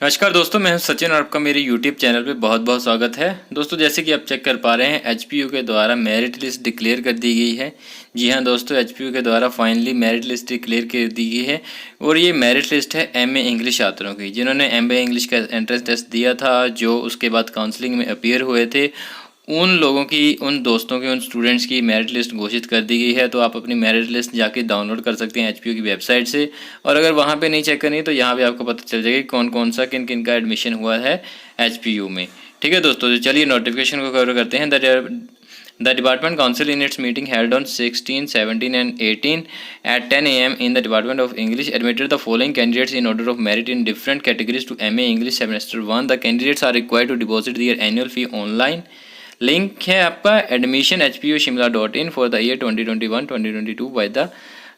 नमस्कार दोस्तों, मैं हूं सचिन और आपका मेरे YouTube चैनल पे बहुत बहुत स्वागत है। दोस्तों, जैसे कि आप चेक कर पा रहे हैं, HPU के द्वारा मेरिट लिस्ट डिक्लेयर कर दी गई है। जी हां दोस्तों, HPU के द्वारा फाइनली मेरिट लिस्ट डिक्लेयर कर दी गई है और ये मेरिट लिस्ट है MA इंग्लिश छात्रों की, जिन्होंने MA इंग्लिश का एंट्रेंस टेस्ट दिया था, जो उसके बाद काउंसलिंग में अपीयर हुए थे। उन लोगों की, उन दोस्तों की, उन स्टूडेंट्स की मेरिट लिस्ट घोषित कर दी गई है। तो आप अपनी मेरिट लिस्ट जाके डाउनलोड कर सकते हैं HPU की वेबसाइट से। और अगर वहाँ पे नहीं चेक करनी तो यहाँ पे आपको पता चल जाएगा कि कौन कौन सा, किन किन का एडमिशन हुआ है HPU में। ठीक है दोस्तों, तो चलिए नोटिफिकेशन को कवर करते हैं। The Department Council in its meeting held on 16, 17 and 18 at 10 a.m. in the Department of English admitted the following candidates in order of merit in different categories to MA English Semester 1. The candidates are required to deposit their annual fee online. Link है आपका admission@hpushimla.in for the year 2021-2022 by the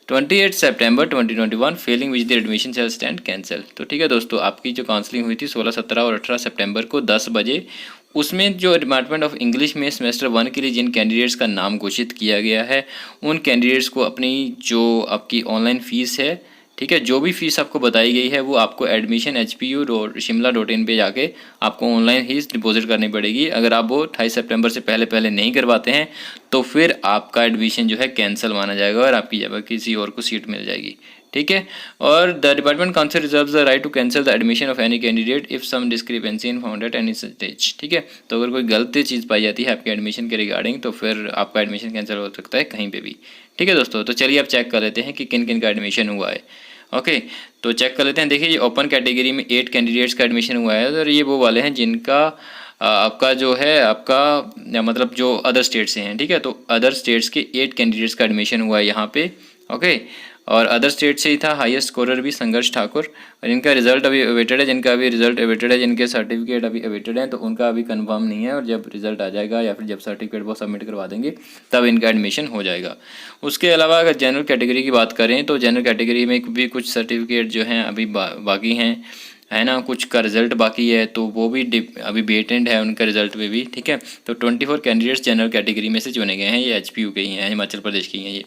28 September 2021, failing which the admission shall stand cancel. तो ठीक है दोस्तों, आपकी जो counselling हुई थी 16, 17 और 18 सितंबर को 10 बजे, उसमें जो डिपार्टमेंट ऑफ इंग्लिश में सेमेस्टर 1 के लिए जिन कैंडिडेट्स का नाम घोषित किया गया है, उन कैंडिडेट्स को अपनी जो आपकी ऑनलाइन फ़ीस है, ठीक है, जो भी फीस आपको बताई गई है वो आपको admission@hpu.shimla.in पे जाके आपको ऑनलाइन ही डिपॉजिट करनी पड़ेगी। अगर आप वो 28 सितंबर से पहले नहीं करवाते हैं तो फिर आपका एडमिशन जो है कैंसिल माना जाएगा और आपकी जगह किसी और को सीट मिल जाएगी। ठीक है, और the department council reserves the right to cancel the admission of any candidate if some discrepancy in found at any stage. ठीक है, तो अगर कोई गलती चीज़ पाई जाती है आपके एडमिशन के रिगार्डिंग तो फिर आपका एडमिशन कैंसिल हो सकता है कहीं पे भी। ठीक है दोस्तों, तो चलिए आप चेक कर लेते हैं कि किन किन का एडमिशन हुआ है। ओके, तो चेक कर लेते हैं। देखिए, ये ओपन कैटेगरी में 8 कैंडिडेट्स का एडमिशन हुआ है और ये वो वाले हैं जिनका आपका जो है आपका मतलब जो अदर स्टेट से हैं। ठीक है, तो अदर स्टेट्स के 8 कैंडिडेट्स का एडमिशन हुआ है यहाँ पे। ओके, और अदर स्टेट से ही था हाईएस्ट स्कोरर भी संघर्ष ठाकुर, और इनका रिजल्ट अभी अवेटेड है। जिनका अभी रिजल्ट अवेटेड है, जिनके सर्टिफिकेट अभी अवेटेड हैं, तो उनका अभी कंफर्म नहीं है, और जब रिजल्ट आ जाएगा या फिर जब सर्टिफिकेट वो सबमिट करवा देंगे तब इनका एडमिशन हो जाएगा। उसके अलावा अगर जनरल कैटेगरी की बात करें तो जनरल कैटेगरी में भी कुछ सर्टिफिकेट जो हैं अभी बाकी हैं, है ना, कुछ का रिजल्ट बाकी है, तो वो भी अभी वेटेड है उनका रिजल्ट में भी। ठीक है, तो 24 कैंडिडेट्स जनरल कैटेगरी में से चुने गए हैं। ये HPU के ही हैं, हिमाचल प्रदेश की हैं। ये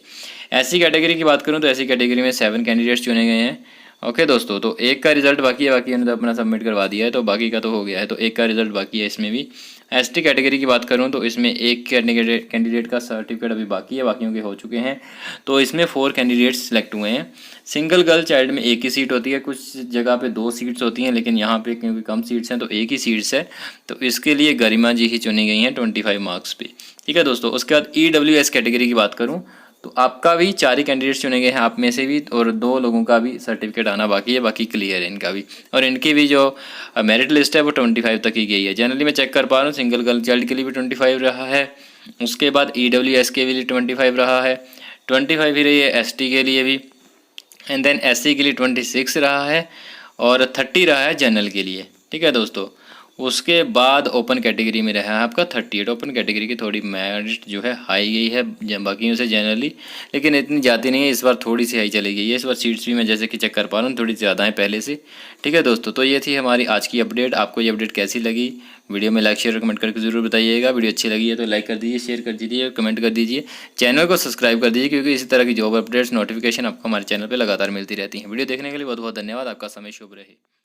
ऐसी कैटेगरी की बात करूं तो ऐसी कैटेगरी में 7 कैंडिडेट्स चुने गए हैं। ओके दोस्तों, तो एक का रिजल्ट बाकी है, बाकी तो अपना सबमिट करवा दिया है, तो बाकी का तो हो गया है, तो एक का रिजल्ट बाकी है इसमें भी। ST कैटेगरी की बात करूं तो इसमें एक कैंडिडेट का सर्टिफिकेट अभी बाकी है, बाकियों के हो चुके हैं। तो इसमें 4 कैंडिडेट्स सिलेक्ट हुए हैं। सिंगल गर्ल चाइल्ड में एक ही सीट होती है, कुछ जगह पे 2 सीट्स होती हैं, लेकिन यहाँ पे क्योंकि कम सीट्स हैं तो एक ही सीट्स है, तो इसके लिए गरिमा जी ही चुनी गई हैं 25 मार्क्स पे। ठीक है दोस्तों, उसके बाद EWS कैटेगरी की बात करूँ तो आपका भी 4 ही कैंडिडेट्स चुने गए हैं आप में से भी, और 2 लोगों का भी सर्टिफिकेट आना बाकी है, बाकी क्लियर है इनका भी। और इनकी भी जो मेरिट लिस्ट है वो 25 तक ही गई है। जनरली मैं चेक कर पा रहा हूँ, सिंगल गर्ल चाइल्ड के लिए भी 25 रहा है, उसके बाद EWS के लिए 25 रहा है, 25 ही रही है ST के लिए भी, एंड देन SC के लिए 26 रहा है, और 30 रहा है जनरल के लिए। ठीक है दोस्तों, उसके बाद ओपन कैटेगरी में रहा है आपका 38। ओपन कैटेगरी की थोड़ी मेरिट जो है हाई गई है बाकियों से जनरली, लेकिन इतनी जाती नहीं है, इस बार थोड़ी सी हाई चली गई है। इस बार सीट्स भी मैं जैसे कि चेक कर पा रहा हूँ थोड़ी ज़्यादा है पहले से। ठीक है दोस्तों, तो ये थी हमारी आज की अपडेट। आपको ये अपडेट कैसी लगी? वीडियो में लाइक शेयर कमेंट करके ज़रूर बताइएगा। वीडियो अच्छी लगी है तो लाइक कर दीजिए, शेयर कर दीजिए, कमेंट कर दीजिए, चैनल को सब्सक्राइब कर दीजिए, क्योंकि इसी तरह की जॉब अपडेट्स नोटिफिकेशन आपको हमारे चैनल पर लगातार मिलती रहती हैं। वीडियो देखने के लिए बहुत बहुत धन्यवाद। आपका समय शुभ रहे।